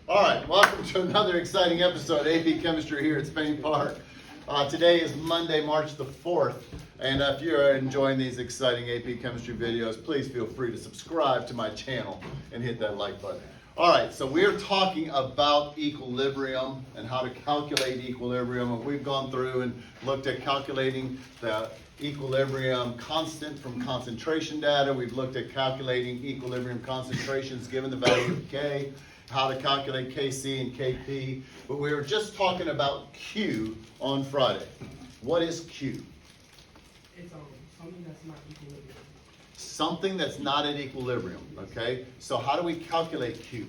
All right, welcome to another exciting episode of AP Chemistry here at Spain Park. Today is Monday, March the 4th, and if you're enjoying these exciting AP Chemistry videos, please feel free to subscribe to my channel and hit that like button. All right, so we're talking about equilibrium and how to calculate equilibrium, and we've gone through and looked at calculating the equilibrium constant from concentration data. We've looked at calculating equilibrium concentrations given the value of K, how to calculate Kc and Kp, but we were just talking about Q on Friday. What is Q? It's something that's not equilibrium. Something that's not at equilibrium, okay? So how do we calculate Q?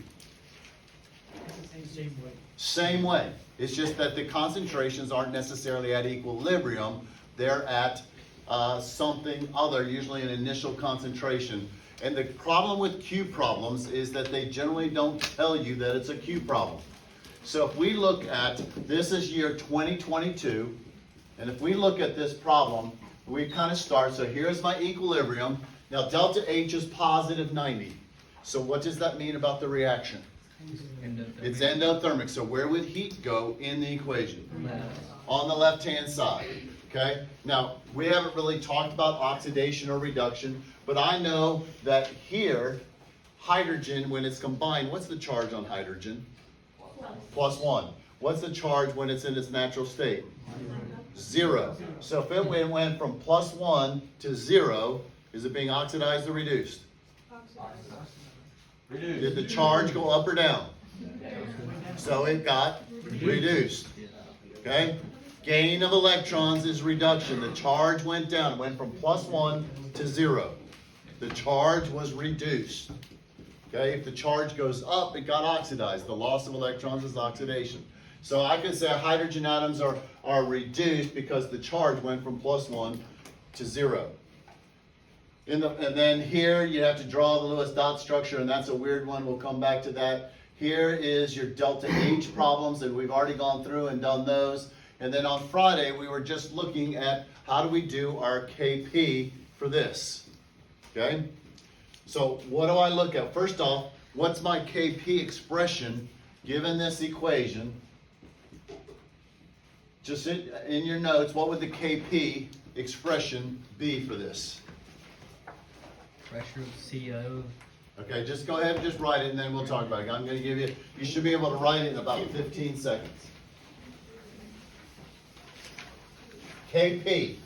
It's the same way. Same way. It's just that the concentrations aren't necessarily at equilibrium. They're at something other, usually an initial concentration. And the problem with Q problems is that they generally don't tell you that it's a Q problem. So if we look at, this is year 2022, and if we look at this problem, we kind of start, so here's my equilibrium. Now delta H is positive 90. So what does that mean about the reaction? It's endothermic. So where would heat go in the equation? On the left-hand side. Okay? Now, we haven't really talked about oxidation or reduction, but I know that here, hydrogen, when it's combined, what's the charge on hydrogen? Plus 1. What's the charge when it's in its natural state? 0. So if it went from plus 1 to 0, is it being oxidized or reduced? Reduced. Did the charge go up or down? So it got reduced. Okay? Gain of electrons is reduction. The charge went down. It went from plus 1 to 0. The charge was reduced. Okay? If the charge goes up, it got oxidized. The loss of electrons is oxidation. So I could say hydrogen atoms are reduced because the charge went from plus 1 to 0. And then here you have to draw the Lewis dot structure, and that's a weird one. We'll come back to that. Here is your delta H problems, and we've already gone through and done those. And then on Friday, we were just looking at how do we do our Kp for this. Okay? So what do I look at? First off, what's my Kp expression given this equation? Just in your notes, what would the Kp expression be for this? Pressure of CO. Okay, just go ahead and just write it, and then we'll talk about it. I'm going to give you, you should be able to write it in about 15 seconds. Kp.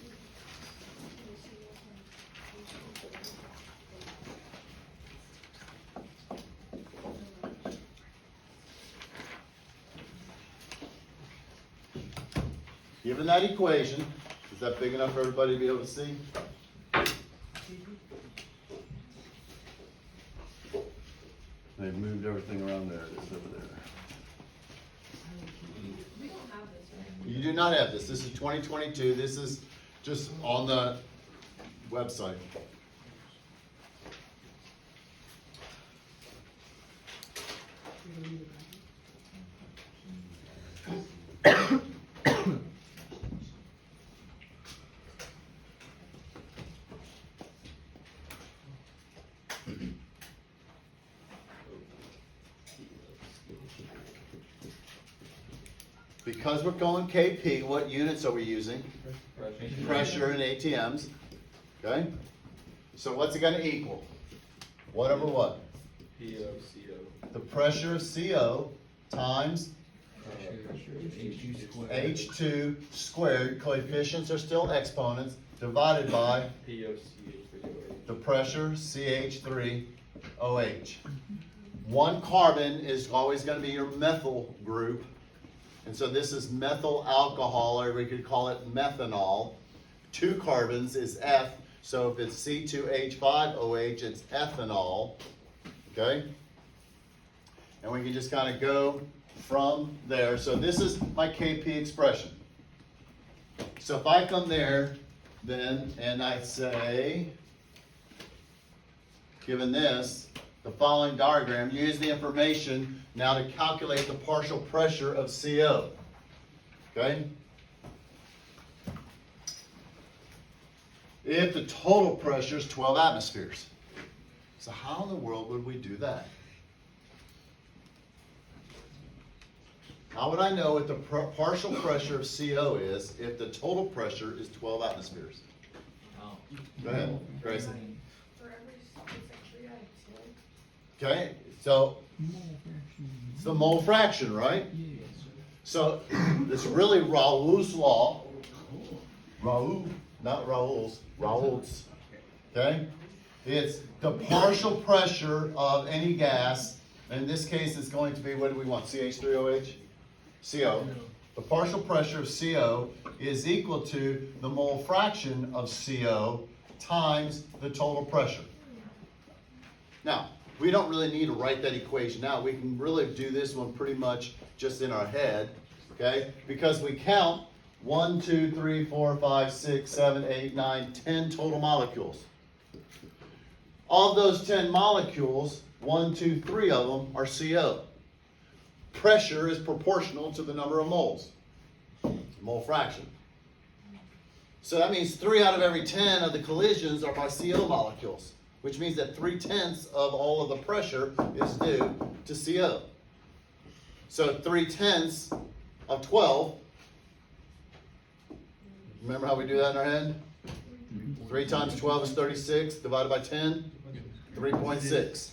Given that equation, is that big enough for everybody to be able to see? They've moved everything around there. It's over there. We don't have this, right? You do not have this. This is 2022. This is just on the website. Because we're going Kp, what units are we using? Pressure in ATMs. Okay? So what's it going to equal? What over what? POCO. The pressure of CO times H2 squared. H2 squared, coefficients are still exponents, divided by the pressure CH3OH. One carbon is always going to be your methyl group. And so this is methyl alcohol, or we could call it methanol. 2 carbons is F, so if it's C2H5OH, it's ethanol. Okay? And we can just kind of go from there. So this is my Kp expression. So if I come there, then, and I say, given this, the following diagram, use the information now to calculate the partial pressure of CO. Okay? If the total pressure is 12 atmospheres. So how in the world would we do that? How would I know what the partial pressure of CO is if the total pressure is 12 atmospheres? Oh. Go ahead, Grayson. For every, it's like 3 out of 10. Okay, so it's the mole fraction, right? So it's really Raoult's law. Raoult, not Raoult's, Raoult's. Okay? It's the partial pressure of any gas. In this case, it's going to be, what do we want? CH3OH? CO. The partial pressure of CO is equal to the mole fraction of CO times the total pressure. Now, we don't really need to write that equation out. We can really do this one pretty much just in our head, okay? Because we count 1, 2, 3, 4, 5, 6, 7, 8, 9, 10 total molecules. Of those 10 molecules, 1, 2, 3 of them are CO. Pressure is proportional to the number of moles, mole fraction. So that means 3 out of every 10 of the collisions are by CO molecules, which means that 3/10 of all of the pressure is due to CO. So 3/10 of 12, remember how we do that in our head? 3 times 12 is 36, divided by 10, 3.6.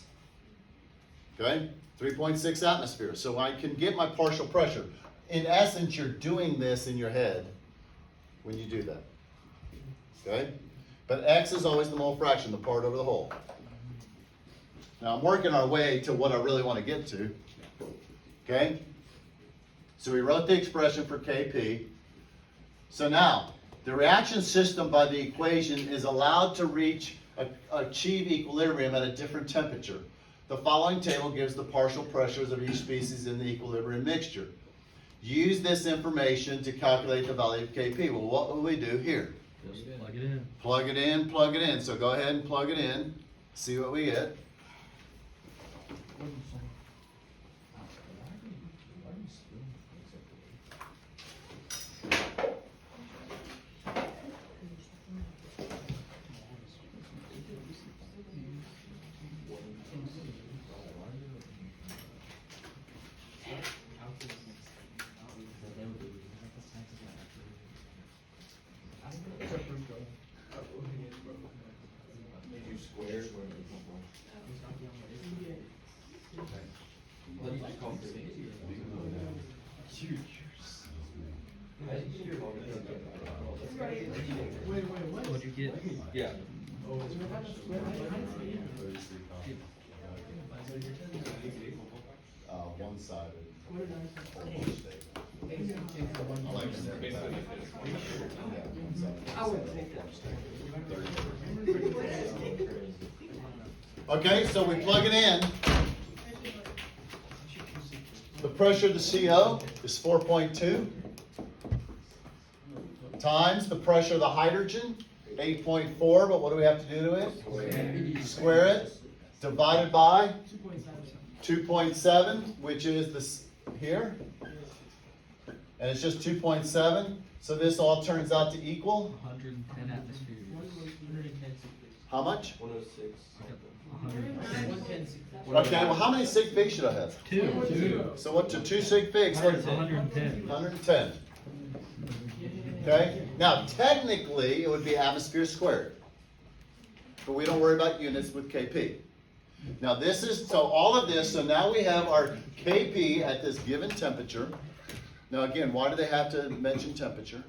Okay? 3.6 atmospheres. So I can get my partial pressure. In essence, you're doing this in your head when you do that. Okay? But X is always the mole fraction, the part over the whole. Now I'm working our way to what I really want to get to. Okay? So we wrote the expression for Kp. So now, the reaction system by the equation is allowed to achieve equilibrium at a different temperature. The following table gives the partial pressures of each species in the equilibrium mixture. Use this information to calculate the value of Kp. Well, what will we do here? Just plug it in. Plug it in, plug it in. So go ahead and plug it in, see what we get. What'd you get? Yeah. One-sided. Okay, so we plug it in. The pressure of the CO is 4.2 times the pressure of the hydrogen, 8.4, but what do we have to do to it? Square it, divided by 2.7, which is this here. And it's just 2.7, so this all turns out to equal 110 atmospheres. how much? 106. 110. Okay, well how many sig figs should I have? 2. So what's a 2 sig figs? What is it? 110. 110. Okay, now technically it would be atmosphere squared, but we don't worry about units with Kp. Now this is, so all of this, so now we have our Kp at this given temperature. Now again, why do they have to mention temperature?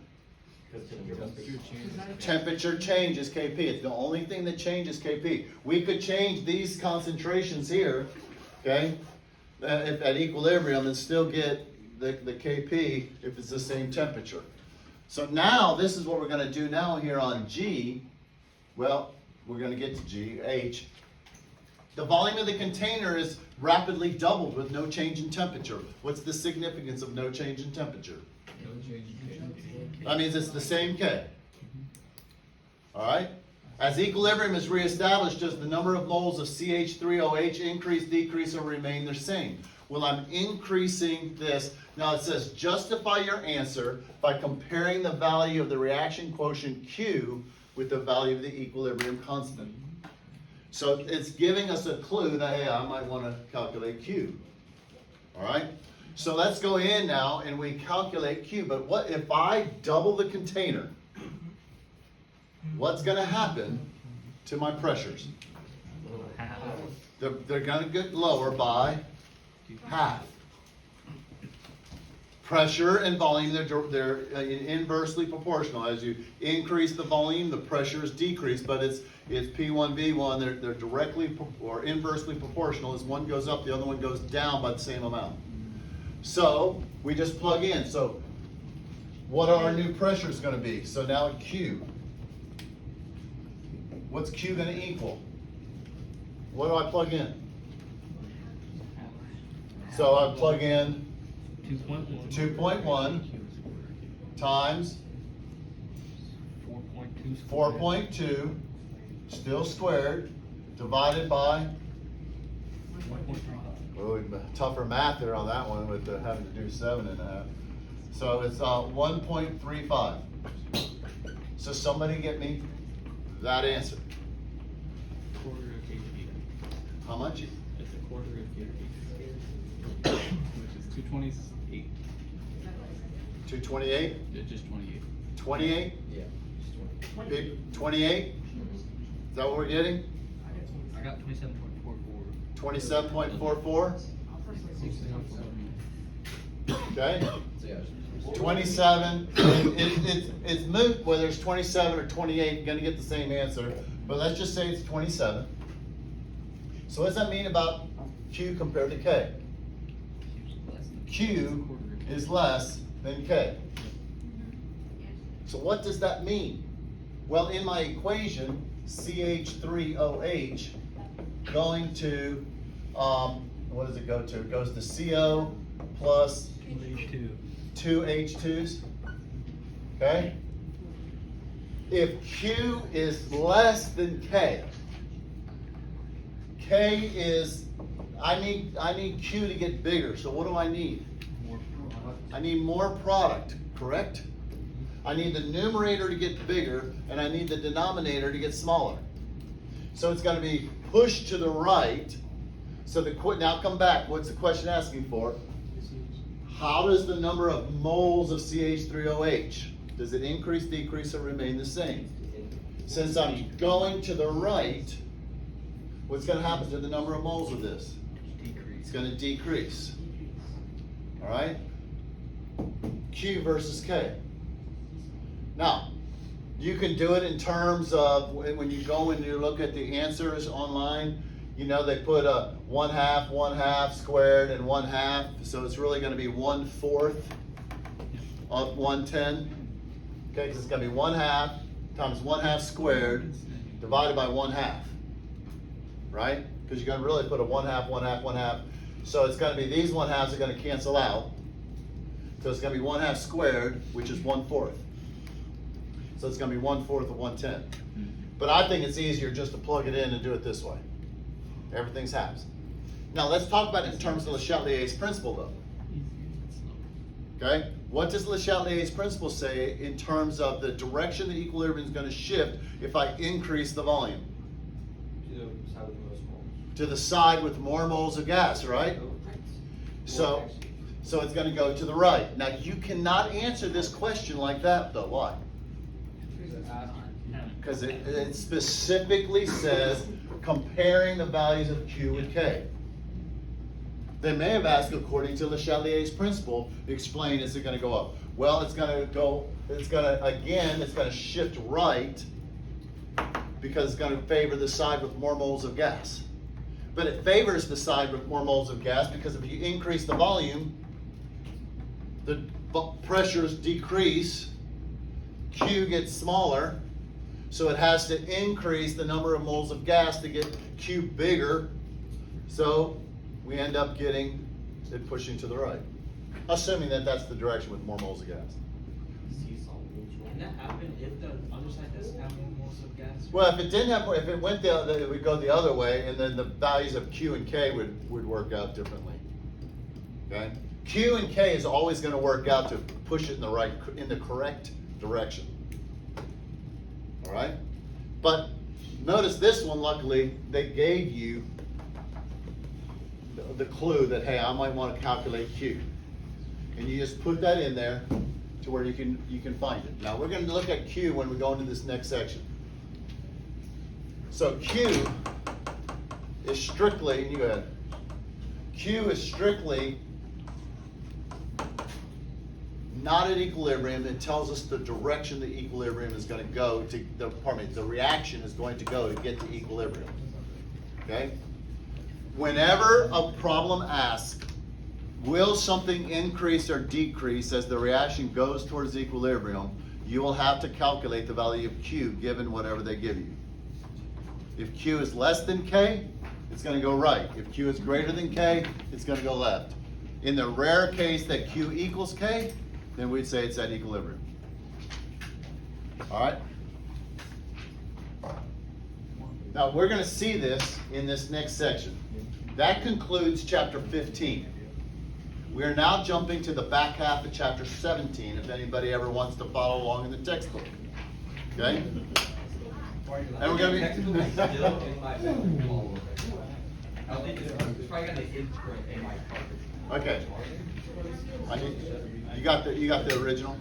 Temperature changes Kp. It's the only thing that changes Kp. We could change these concentrations here, okay, at equilibrium and still get the Kp if it's the same temperature. So now this is what we're going to do now here on G. Well, we're going to get to G, H. The volume of the container is rapidly doubled with no change in temperature. What's the significance of no change in temperature? That means it's the same K. All right? As equilibrium is reestablished, does the number of moles of CH3OH increase, decrease, or remain the same? Well, I'm increasing this. Now it says justify your answer by comparing the value of the reaction quotient Q with the value of the equilibrium constant. So it's giving us a clue that, hey, I might want to calculate Q. All right? So let's go in now and we calculate Q. But what if I double the container? What's going to happen to my pressures? Half. They're going to get lower by half. Pressure and volume, they're inversely proportional. As you increase the volume, the pressures decrease, but it's P1, V1, they're directly or inversely proportional. As one goes up, the other one goes down by the same amount. So we just plug in. So what are our new pressures going to be? So now Q. What's Q going to equal? What do I plug in? So I plug in 2.1 times 4.2 still squared divided by, oh, tougher math there on that one with having to do 7.5. So it's 1.35. So somebody get me that answer. Quarter of kg. How much? It's a quarter of kg. Which is 228. 228? Yeah, just 28. 28? Yeah, just 20. Big 28? Is that what we're getting? I got 27.44. 27.44? Okay? So yeah, 27. It's moot whether it's 27 or 28. You're going to get the same answer. But let's just say it's 27. So what does that mean about Q compared to K? Q is less than K. So what does that mean? Well, in my equation, CH3OH going to, what does it go to? It goes to CO plus 2 H2s. Okay? If Q is less than K, K is, I need Q to get bigger. So what do I need? More product. I need more product, correct? I need the numerator to get bigger, and I need the denominator to get smaller. So it's going to be pushed to the right. So now come back. What's the question asking for? How does the number of moles of CH3OH? Does it increase, decrease, or remain the same? Since I'm going to the right, what's going to happen to the number of moles of this? It's going to decrease. All right? Q versus K. Now, you can do it in terms of when you go and you look at the answers online, you know, they put a 1/2 squared and 1/2. So it's really going to be 1/4 of 110. Okay, because it's going to be 1/2 times 1/2 squared divided by 1/2. Right? Because you're going to really put a 1/2, 1/2, 1/2. So it's going to be, these 1/2s are going to cancel out. So it's going to be 1/2 squared, which is 1/4. So it's going to be 1/4 of 110. But I think it's easier just to plug it in and do it this way. Everything's halves. Now let's talk about it in terms of Le Chatelier's principle though. Okay? What does Le Chatelier's principle say in terms of the direction the equilibrium is going to shift if I increase the volume? To the side with more moles of gas, right? So it's going to go to the right. Now you cannot answer this question like that though. Why? Because it specifically says comparing the values of Q and K. They may have asked according to Le Chatelier's principle, explain, is it going to go up? Well, it's going to shift right because it's going to favor the side with more moles of gas. But it favors the side with more moles of gas because if you increase the volume, the pressures decrease, Q gets smaller, so it has to increase the number of moles of gas to get Q bigger. So we end up getting it pushing to the right, assuming that that's the direction with more moles of gas. Can that happen if the other side doesn't have more moles of gas? Well, if it didn't have, if it went it would go the other way, and then the values of Q and K would work out differently. Okay, Q and K is always going to work out to push it in the correct direction. All right, but notice this one. Luckily, they gave you the clue that hey, I might want to calculate Q. And you just put that in there to where you can find it. Now we're going to look at Q when we go into this next section. So Q is strictly, you go ahead. Q is strictly not at equilibrium. It tells us the direction the equilibrium is going to go to, the reaction is going to go to get to equilibrium. Okay? Whenever a problem asks, will something increase or decrease as the reaction goes towards equilibrium, you will have to calculate the value of Q given whatever they give you. If Q is less than K, it's going to go right. If Q is greater than K, it's going to go left. In the rare case that Q equals K, then we'd say it's at equilibrium. All right? Now we're going to see this in this next section. That concludes chapter 15. We are now jumping to the back half of chapter 17, if anybody ever wants to follow along in the textbook. Okay? And we're going to Technical be... still in my all I think it's probably gonna integrate in my cartridge. Okay. You got the original?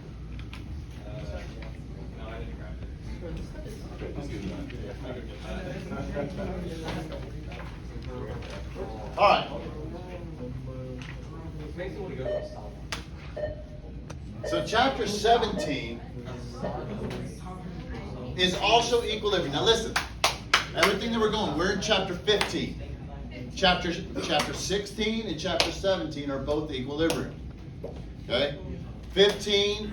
No, I didn't grab it. All right. Makes me want to go to a solid. So chapter 17 is also equilibrium. Now listen, everything that we're in chapter 15. Chapter 16 and chapter 17 are both equilibrium. Okay? 16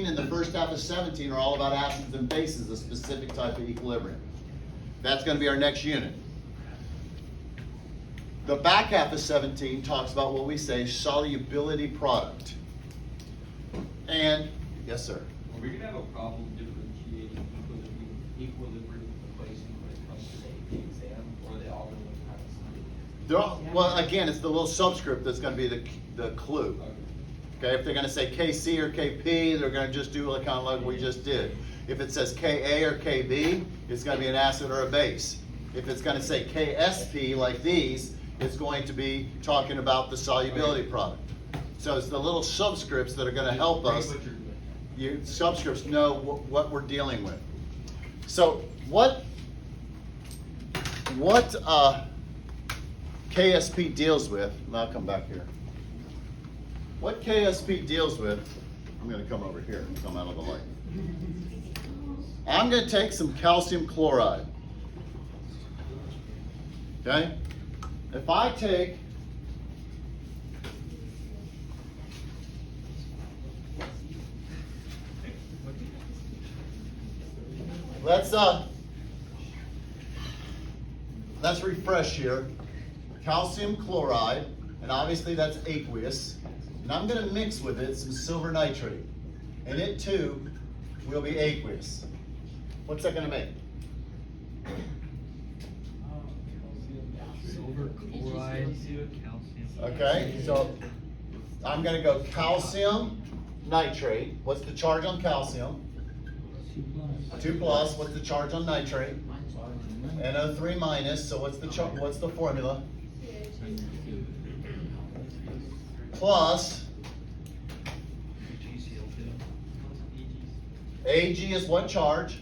and the first half of 17 are all about acids and bases, a specific type of equilibrium. That's going to be our next unit. The back half of 17 talks about what we say solubility product. And, yes sir? Are we gonna have a problem differentiating equilibrium equation when it comes to the exam, or are they all gonna look kind of similar? Well, again, it's the little subscript that's going to be the clue. Okay, if they're going to say KC or KP, they're going to just do kind of like we just did. If it says KA or KB, it's going to be an acid or a base. If it's going to say KSP like these, it's going to be talking about the solubility product. So it's the little subscripts that are going to help us. You subscripts know what we're dealing with. So what KSP deals with, and I'll come back here. What KSP deals with, I'm going to come over here and come out of the light. I'm going to take some calcium chloride. Okay? If I take let's refresh here. Calcium chloride, and obviously that's aqueous. And I'm going to mix with it some silver nitrate. And it too will be aqueous. What's that going to make? Silver chloride, calcium. Okay, so I'm going to go calcium nitrate. What's the charge on calcium? 2 plus. What's the charge on nitrate? NO3 minus. So what's the formula? Plus Ag is what charge?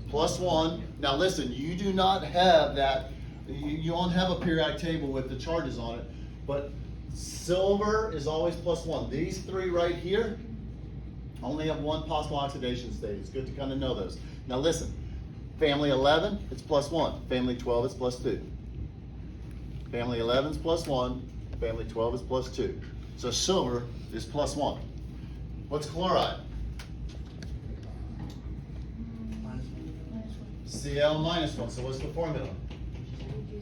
Plus 1. Now listen, you do not have that. You don't have a periodic table with the charges on it, but silver is always plus 1. These three right here only have one possible oxidation state. It's good to kind of know those. Now listen, family 11, it's plus 1. Family 12 is plus 2. Family 11 is plus 1. Family 12 is plus 2. So silver is plus 1. What's chloride? Cl minus 1. So what's the formula?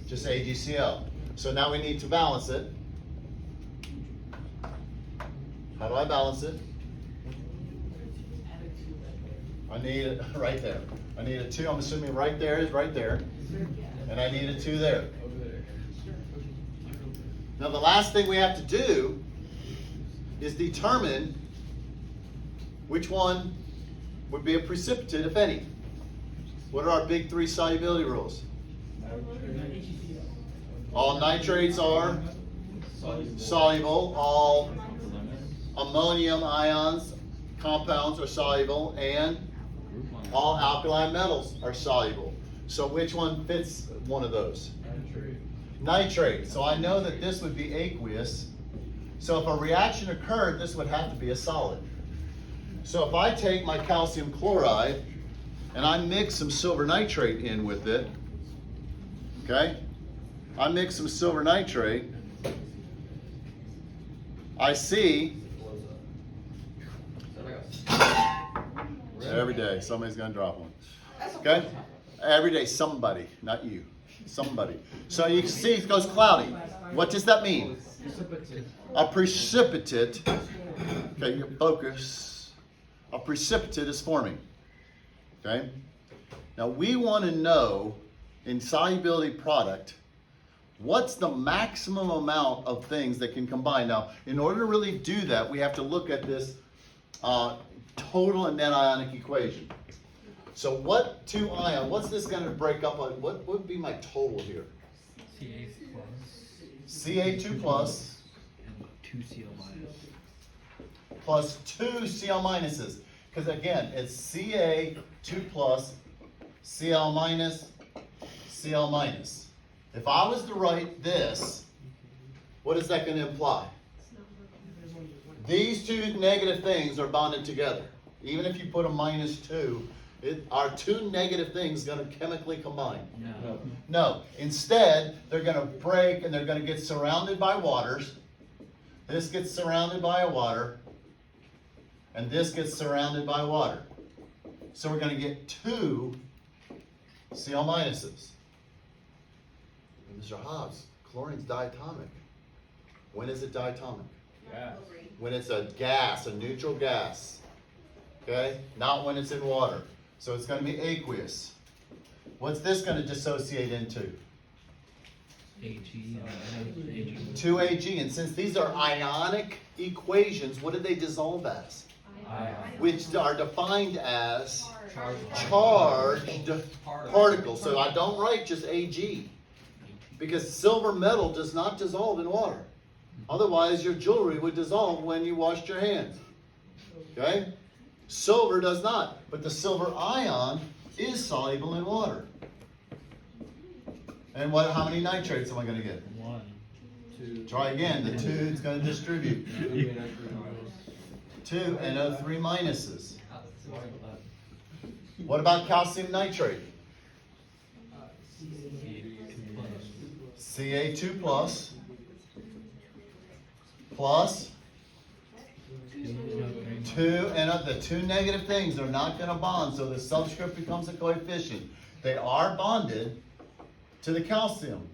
Just AgCl. So now we need to balance it. How do I balance it? I need it right there. I need a 2. I'm assuming right there is right there. And I need a 2 there. Now the last thing we have to do is determine which one would be a precipitate, if any. What are our big 3 solubility rules? All nitrates are soluble, all ammonium ions, compounds are soluble, and all alkali metals are soluble. So which one fits one of those? Nitrate. So I know that this would be aqueous. So if a reaction occurred, this would have to be a solid. So if I take my calcium chloride and I mix some silver nitrate in with it, okay? I mix some silver nitrate, I see every day somebody's gonna drop one. Okay? Every day somebody, not you, somebody. So you can see it goes cloudy. What does that mean? A precipitate, okay, your focus, a precipitate is forming. Okay? Now we want to know in solubility product, what's the maximum amount of things that can combine? Now, in order to really do that, we have to look at this total and net ionic equation. So what two ion, what's this going to break up on? What would be my total here? Ca Ca2 plus and 2Cl minus. plus 2 Cl minuses. Because again, it's Ca2 plus Cl minus Cl minus. If I was to write this, what is that going to imply? These two negative things are bonded together. Even if you put a -2, are two negative things going to chemically combine? No. No. Instead, they're going to break and they're going to get surrounded by waters. This gets surrounded by a water. And this gets surrounded by water. So we're going to get 2 Cl minuses. Mr. Hobbs, chlorine's diatomic. When is it diatomic? When it's a gas, a neutral gas. Okay? Not when it's in water. So it's going to be aqueous. What's this going to dissociate into? Ag and Ag. 2Ag. And since these are ionic equations, what do they dissolve as? Which are defined as charged particles. So I don't write just Ag. Because silver metal does not dissolve in water. Otherwise, your jewelry would dissolve when you washed your hands. Okay? Silver does not. But the silver ion is soluble in water. And how many nitrates am I going to get? 1, 2. Try again. The 2 is going to distribute. 2 NO3 minuses. What about calcium nitrate? Ca2 plus 2, and the two negative things are not going to bond, so the subscript becomes a coefficient. They are bonded to the calcium.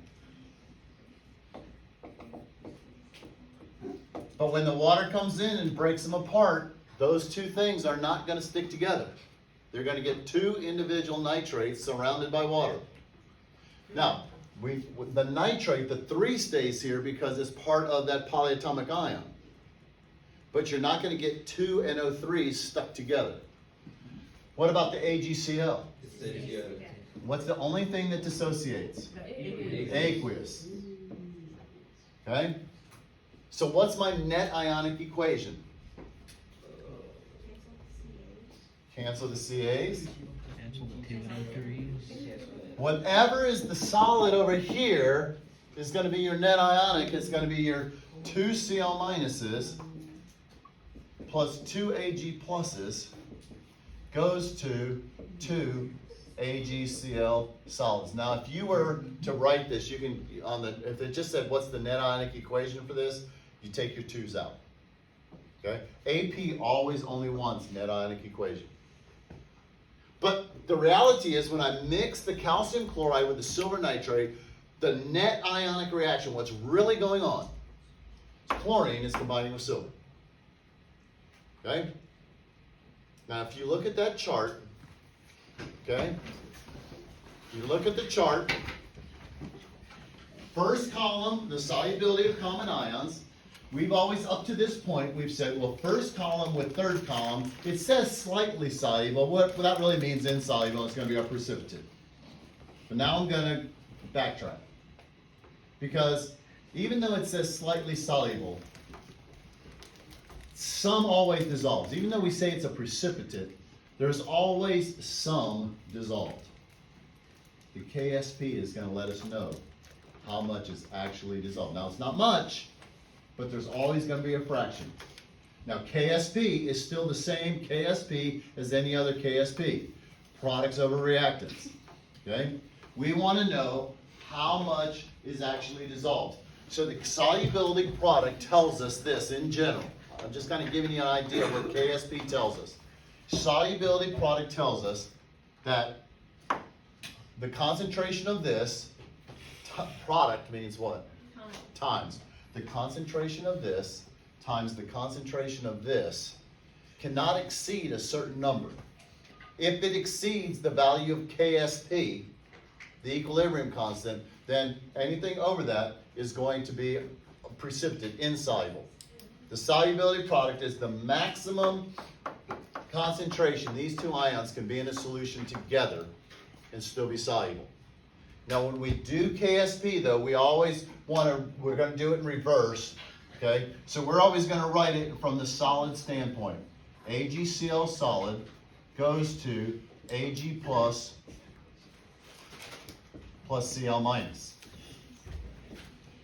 But when the water comes in and breaks them apart, those two things are not going to stick together. They're going to get 2 individual nitrates surrounded by water. Now, the nitrate, the 3 stays here because it's part of that polyatomic ion. But you're not going to get 2 NO3s stuck together. What about the AgCl? What's the only thing that dissociates? Aqueous. Okay? So what's my net ionic equation? Cancel the CAs. Cancel the 2 NO3s. Whatever is the solid over here is going to be your net ionic. It's going to be your 2 Cl minuses plus 2 Ag pluses goes to 2 AgCl solids. Now, if you were to write this, you can if it just said what's the net ionic equation for this, you take your 2's out. Okay? AP always only wants net ionic equation. But the reality is when I mix the calcium chloride with the silver nitrate, the net ionic reaction, what's really going on, chlorine is combining with silver. Okay? Now if you look at that chart, okay, you look at the chart, first column, the solubility of common ions. We've always, up to this point, we've said, well, first column with third column, it says slightly soluble. What that really means insoluble, it's going to be our precipitate. But now I'm going to backtrack. Because even though it says slightly soluble, some always dissolves. Even though we say it's a precipitate, there's always some dissolved. The KSP is going to let us know how much is actually dissolved. Now, it's not much, but there's always going to be a fraction. Now, KSP is still the same KSP as any other KSP. Products over reactants. Okay? We want to know how much is actually dissolved. So the solubility product tells us this in general. I'm just kind of giving you an idea of what KSP tells us. Solubility product tells us that the concentration of this product means what? Times. The concentration of this times the concentration of this cannot exceed a certain number. If it exceeds the value of KSP, the equilibrium constant, then anything over that is going to be precipitate, insoluble. The solubility product is the maximum concentration these two ions can be in a solution together and still be soluble. Now when we do KSP though, we're going to do it in reverse, okay? So we're always going to write it from the solid standpoint. AgCl solid goes to Ag plus Cl minus.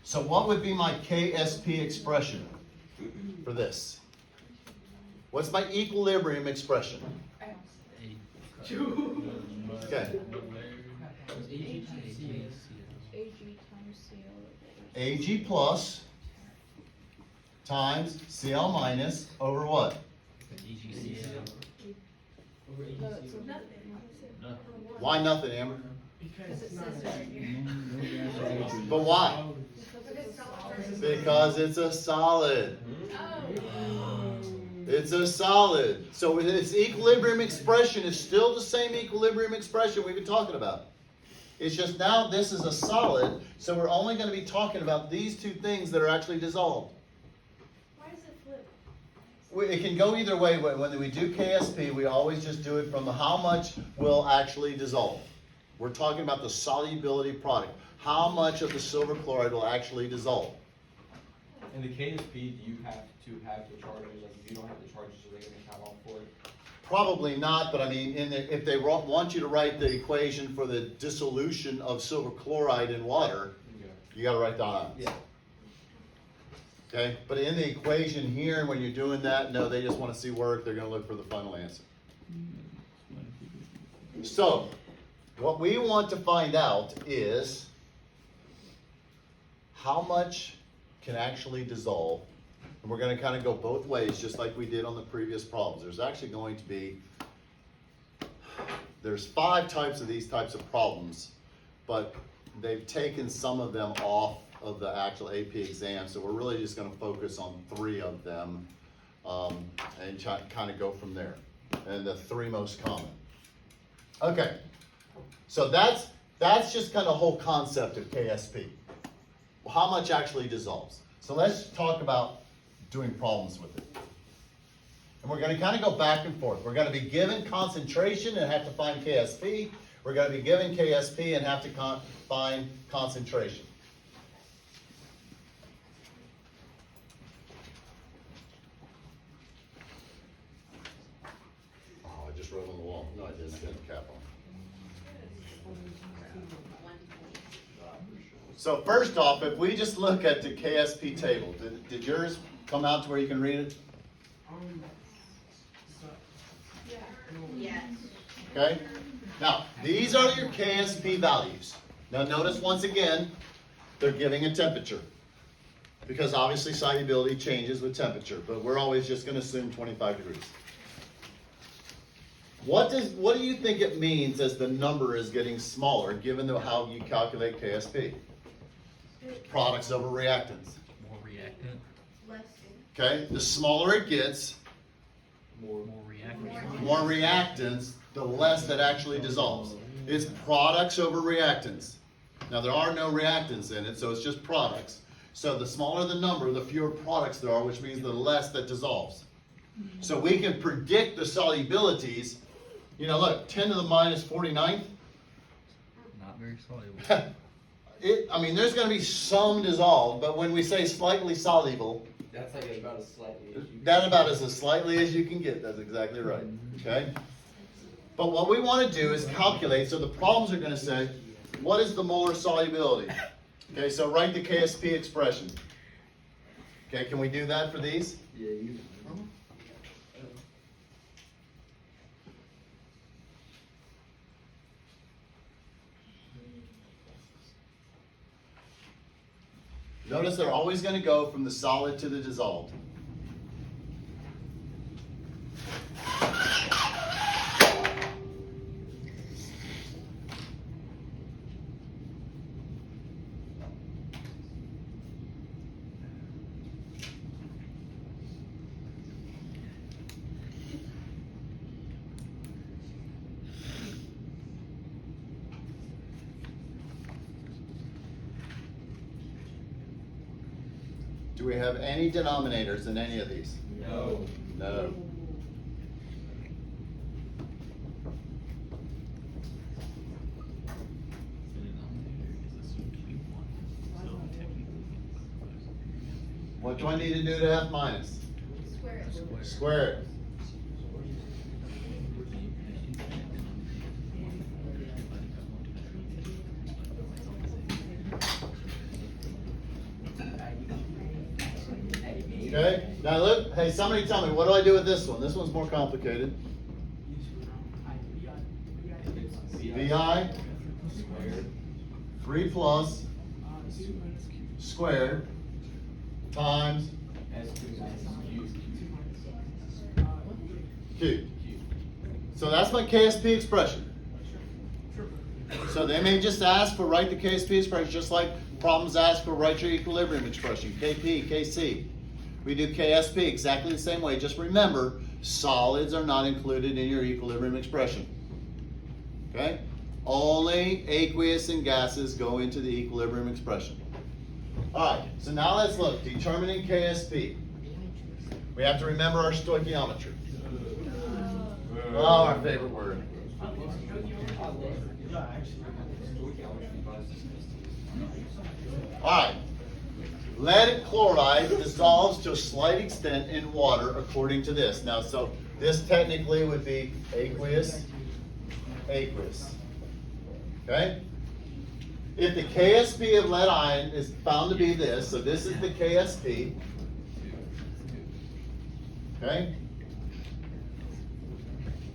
So what would be my KSP expression for this? What's my equilibrium expression? Okay. Ag plus times Cl minus over what? Why nothing, Amber? Because it's not. But why? Because it's a solid. It's a solid. So its equilibrium expression is still the same equilibrium expression we've been talking about. It's just now this is a solid, so we're only going to be talking about these two things that are actually dissolved. Why does it flip? It can go either way. When we do KSP, we always just do it from how much will actually dissolve. We're talking about the solubility product. How much of the silver chloride will actually dissolve? In the KSP, do you have to have the charges? Like, if you don't have the charges, are they going to count off for it? Probably not, but I mean, if they want you to write the equation for the dissolution of silver chloride in water, you got to write the ions. Yeah. Okay, but in the equation here, when you're doing that, no, they just want to see work. They're going to look for the final answer. So, what we want to find out is how much can actually dissolve. And we're going to kind of go both ways, just like we did on the previous problems. There's actually going to be, there's 5 types of these types of problems, but they've taken some of them off of the actual AP exam, so we're really just going to focus on 3 of them and kind of go from there. And the 3 most common. Okay, so that's just kind of the whole concept of KSP. How much actually dissolves? So let's talk about doing problems with it. And we're going to kind of go back and forth. We're going to be given concentration and have to find KSP. We're going to be given KSP and have to find concentration. Oh, I just wrote on the wall. No, I didn't. I got the cap on. So first off, if we just look at the KSP table, did yours come out to where you can read it? So, Yes. Okay? Now, these are your KSP values. Now notice once again, they're giving a temperature. Because obviously solubility changes with temperature, but we're always just going to assume 25 degrees. What do you think it means as the number is getting smaller, given how you calculate KSP? Products over reactants. More reactant. Less. Okay? The smaller it gets, More reactant. more reactants, the less that actually dissolves. It's products over reactants. Now there are no reactants in it, so it's just products. So the smaller the number, the fewer products there are, which means the less that dissolves. So we can predict the solubilities. You know, look, 10 to the minus 49th. Not very soluble. I mean, there's gonna be some dissolved, but when we say slightly soluble, That's like about as slightly as you. that about as slightly as you can get, that's exactly right, okay? But what we wanna do is calculate, so the problems are gonna say, what is the molar solubility? Okay, so write the KSP expression. Okay, can we do that for these? Yeah, you. Notice they're always gonna go from the solid to the dissolved. Do we have any denominators in any of these? No. No. What do I need to do to F minus? Square it. Square it. Okay, now look, hey, somebody tell me, what do I do with this one? This one's more complicated. VI, 3 plus, squared, times Q. So that's my KSP expression. So they may just ask for write the KSP expression, just like problems ask for write your equilibrium expression, KP, KC. We do KSP exactly the same way. Just remember, solids are not included in your equilibrium expression. Okay? Only aqueous and gases go into the equilibrium expression. All right, so now let's look. Determining KSP. We have to remember our stoichiometry. Oh, our favorite word. All right. Lead chloride dissolves to a slight extent in water according to this. Now, so this technically would be aqueous, aqueous. Okay? If the KSP of lead ion is found to be this, so this is the KSP. Okay?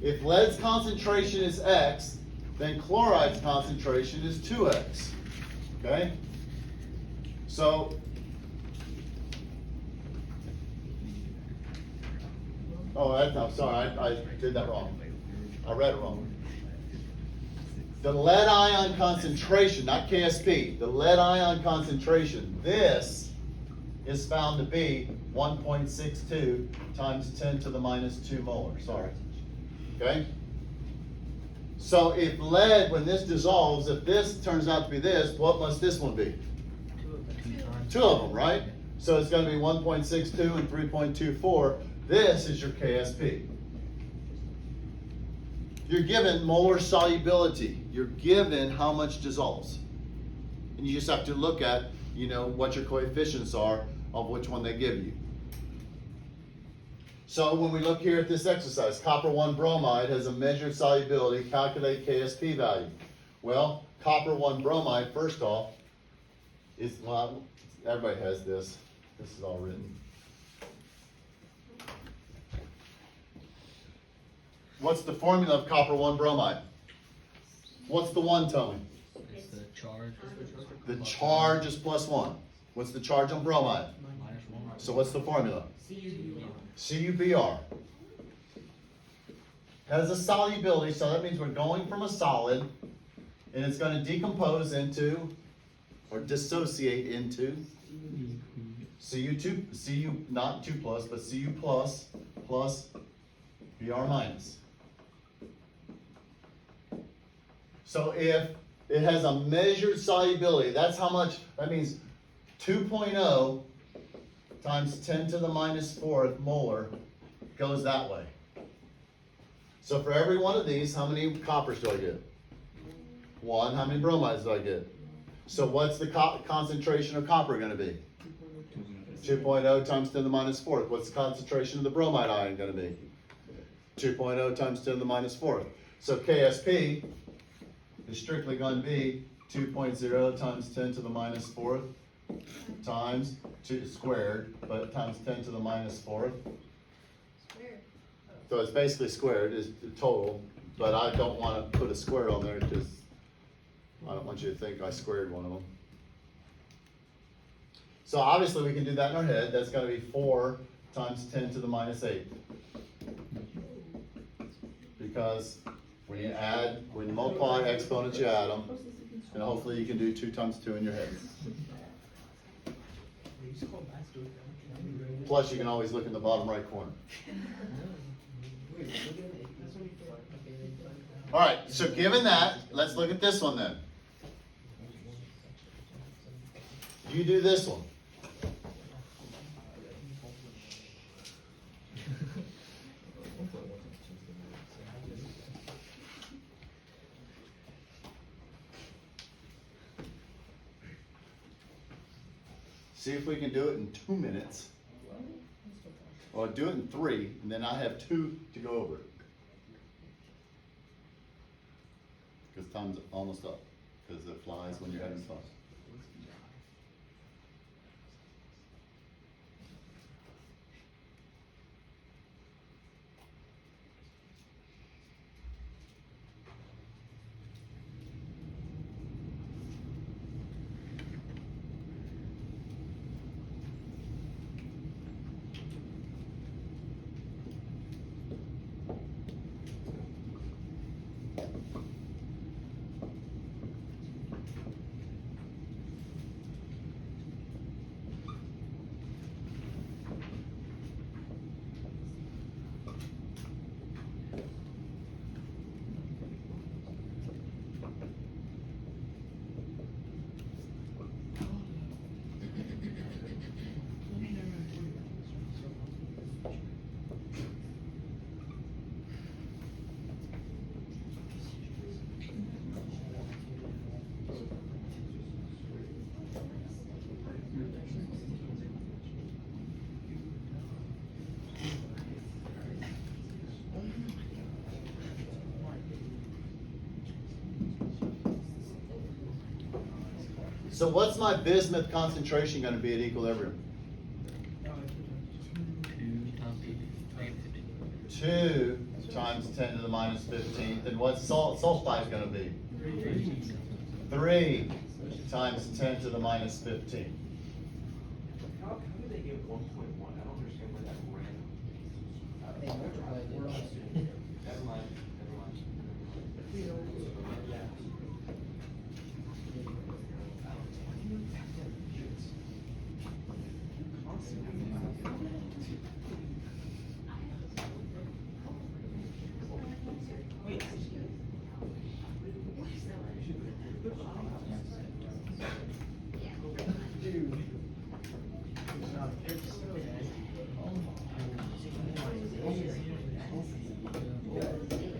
If lead's concentration is X, then chloride's concentration is 2X. Okay? So, I'm sorry, I did that wrong. I read it wrong. The lead ion concentration, not KSP, the lead ion concentration, this is found to be 1.62 times 10 to the minus 2 molar, sorry. Okay? So if lead, when this dissolves, if this turns out to be this, what must this one be? Two of them, right? So it's going to be 1.62 and 3.24. This is your KSP. You're given molar solubility. You're given how much dissolves. And you just have to look at, what your coefficients are of which one they give you. So when we look here at this exercise, copper 1 bromide has a measured solubility, calculate KSP value. Well, copper 1 bromide, first off, everybody has this. This is all written. What's the formula of copper 1 bromide? What's the 1, tell me? It's the charge. The charge is +1. What's the charge on bromide? -1. So what's the formula? CuBr. Has a solubility, so that means we're going from a solid, and it's going to decompose into, or dissociate into, Cu, not 2 plus, but Cu plus Br minus. So if it has a measured solubility, that's how much, that means 2.0 times 10 to the minus 4th molar goes that way. So for every one of these, how many coppers do I get? 1. How many bromides do I get? So what's the concentration of copper gonna be? 2.0 times 10 to the minus fourth. What's the concentration of the bromide ion gonna be? 2.0 times 10 to the minus fourth. So KSP is strictly going to be 2.0 times 10 to the minus fourth times 2 squared, but times 10 to the minus fourth. Square. So it's basically squared is the total, but I don't want to put a square on there because I don't want you to think I squared one of them. So obviously we can do that in our head. That's going to be 4 times 10 to the minus 8. Because when you add, when you multiply exponents, you add them. And hopefully you can do 2 times 2 in your head. Plus you can always look in the bottom right corner. All right, so given that, let's look at this one then. You do this one. See if we can do it in 2 minutes. Or do it in 3, and then I have 2 to go over it. Because time's almost up. Because it flies when you're having fun. So what's my bismuth concentration going to be at equilibrium? 2 times 10 to the minus 15th. And what's sulfide going to be? 3 times 10 to the minus 15. How did they get 1.1? I don't understand where that ran. Never mind.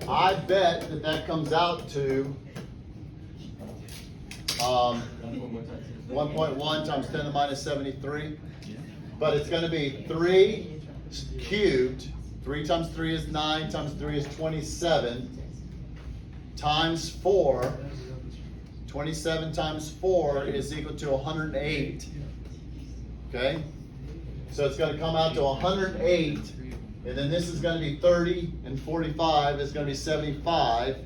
I bet that that comes out to 1.1 times 10 to the minus 73. But it's going to be 3 cubed. 3 times 3 is 9, times 3 is 27, times 4. 27 times 4 is equal to 108. Okay? So it's going to come out to 108. And then this is going to be 30, and 45 is going to be 75,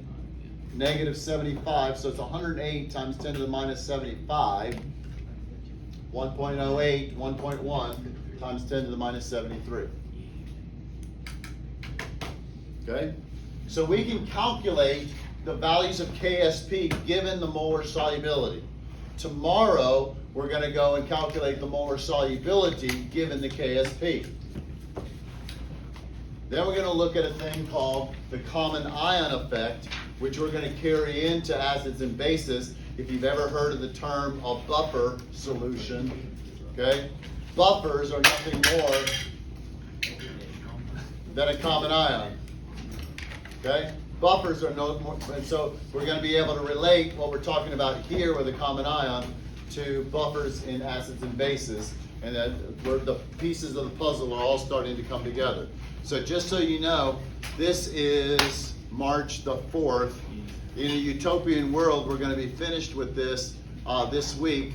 negative 75. So it's 108 times 10 to the minus 75. 1.08, 1.1 times 10 to the minus 73. Okay? So we can calculate the values of KSP given the molar solubility. Tomorrow, we're going to go and calculate the molar solubility given the KSP. Then we're going to look at a thing called the common ion effect, which we're going to carry into acids and bases. If you've ever heard of the term a buffer solution, okay? Buffers are nothing more than a common ion, okay? buffers are no more, and so we're gonna be able to relate what we're talking about here with a common ion to buffers in acids and bases, and that where the pieces of the puzzle are all starting to come together. So just so you know, this is March the 4th. In a utopian world, we're gonna be finished with this this week.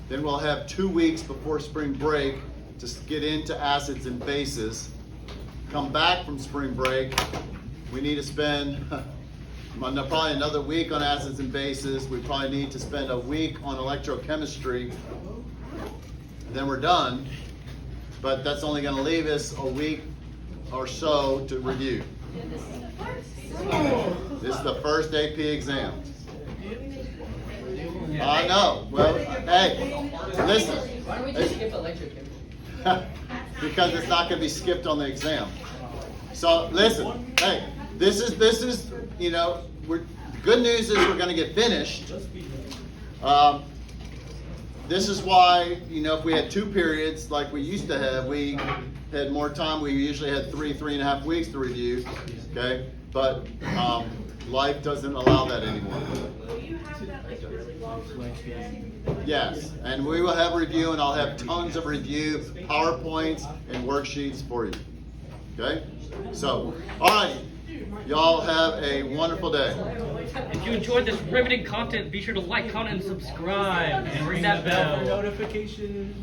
Then we'll have 2 weeks before spring break to get into acids and bases. Come back from spring break, we need to spend probably another week on acids and bases. We probably need to spend a week on electrochemistry. Then we're done, but that's only gonna leave us a week or so to review. This is the first AP exam. I know. Well, hey, listen. Why don't we just skip electrochemistry? Because it's not going to be skipped on the exam. So listen. Hey, this is you know, the good news is we're going to get finished. This is why, you know, if we had 2 periods like we used to have, we had more time. We usually had 3.5 weeks to review. Okay, but life doesn't allow that anymore. Will you have that like really long review? Yes, and we will have review, and I'll have tons of review, PowerPoints, and worksheets for you. Okay? So, all right. Y'all have a wonderful day. If you enjoyed this riveting content, be sure to like, comment, and subscribe, and ring that bell. Notification.